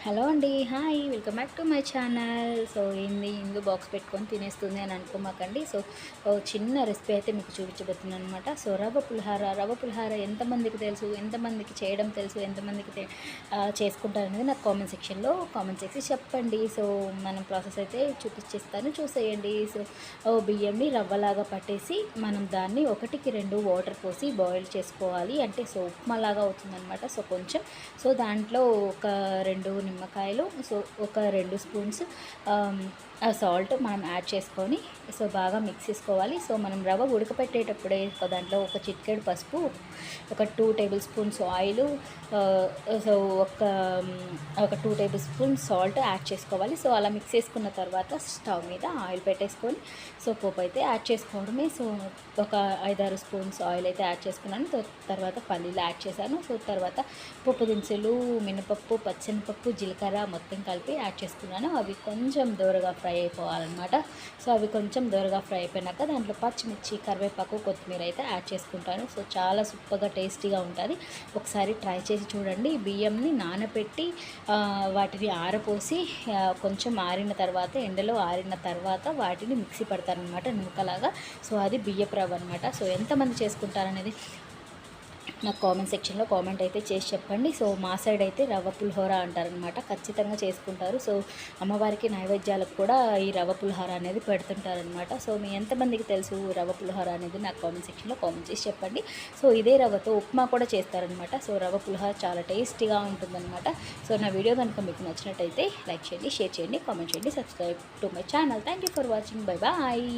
Hello అండి. Hi. Welcome back to my channel. So ఏంది ఇందు box పెట్టుకొని తినేస్తుంది అని అనుకోమాకండి. సో చిన్న రెసిపీ అయితే మీకు చూపించబోతున్నాను అనమాట. సో రవ్వ పులిహార ఎంతమందికి తెలుసు, ఎంతమందికి చేయడం తెలుసు, ఎంతమందికి చేసుకుంటారనేది నాకు కామెంట్ సెక్షన్లో కామెంట్ చేసి చెప్పండి. సో మనం ప్రాసెస్ అయితే చూపించేస్తాను, చూసేయండి. సో బియ్యంని రవ్వలాగా పట్టేసి మనం దాన్ని 1-2 వాటర్ పోసి బాయిల్ చేసుకోవాలి. అంటే సో ఉప్మాలాగా అవుతుందన్నమాట. సో కొంచెం దాంట్లో ఒక 2 నిమ్మకాయలు, సో ఒక 2 స్పూన్స్ సాల్ట్ మనం యాడ్ చేసుకొని సో బాగా మిక్స్ చేసుకోవాలి. సో మనం రవ్వ ఉడకపెట్టేటప్పుడే దాంట్లో ఒక చిటికెడు పసుపు, ఒక 2 టేబుల్ స్పూన్స్ ఆయిల్, సో ఒక 2 టేబుల్ స్పూన్స్ సాల్ట్ యాడ్ చేసుకోవాలి. సో అలా మిక్స్ చేసుకున్న తర్వాత స్టవ్ మీద ఆయిల్ పెట్టేసుకొని సో పోపు అయితే యాడ్ చేసుకోవడమే. సో ఒక 5-6 స్పూన్స్ ఆయిల్ అయితే యాడ్ చేసుకున్నాను. తర్వాత పల్లీలు యాడ్ చేశాను. సో తర్వాత పప్పు దినుసులు, మినపప్పు, పచ్చెనపప్పు, జీలకర్ర మొత్తం కలిపి యాడ్ చేసుకున్నాను. అవి కొంచెం దూరగా ఫ్రై అయిపోవాలన్నమాట. సో అవి కొంచెం దూరగా ఫ్రై అయిపోయినాక దాంట్లో పచ్చిమిర్చి, కరివేపాకు, కొత్తిమీర అయితే యాడ్ చేసుకుంటాను. సో చాలా సూపర్గా టేస్టీగా ఉంటుంది. ఒకసారి ట్రై చేసి చూడండి. బియ్యంని నానబెట్టి వాటిని ఆరపోసి కొంచెం ఆరిన తర్వాత, ఎండలో ఆరిన తర్వాత వాటిని మిక్సీ పడతారనమాట నూకలాగా. సో అది బియ్యపు రవ్వ అనమాట. సో ఎంతమంది చేసుకుంటారనేది నాకు కామెంట్ సెక్షన్లో కామెంట్ అయితే చేసి చెప్పండి. సో మా సైడ్ అయితే రవ్వ పులిహోర అంటారనమాట. ఖచ్చితంగా చేసుకుంటారు. సో అమ్మవారికి నైవేద్యాలకు కూడా ఈ రవ్వ పులిహోర అనేది పెడుతుంటారనమాట. సో మీ ఎంతమందికి తెలుసు రవ్వ పులిహోర అనేది నాకు కామెంట్ సెక్షన్లో కామెంట్ చేసి చెప్పండి. సో ఇదే రవ్వతో ఉప్మా కూడా చేస్తారనమాట. సో రవ్వ పులిహోర చాలా టేస్టీగా ఉంటుందన్నమాట. సో నా వీడియో కనుక మీకు నచ్చినట్టయితే లైక్ చేయండి, షేర్ చేయండి, కామెంట్ చేయండి, subscribe to my channel. Thank you for watching. Bye bye.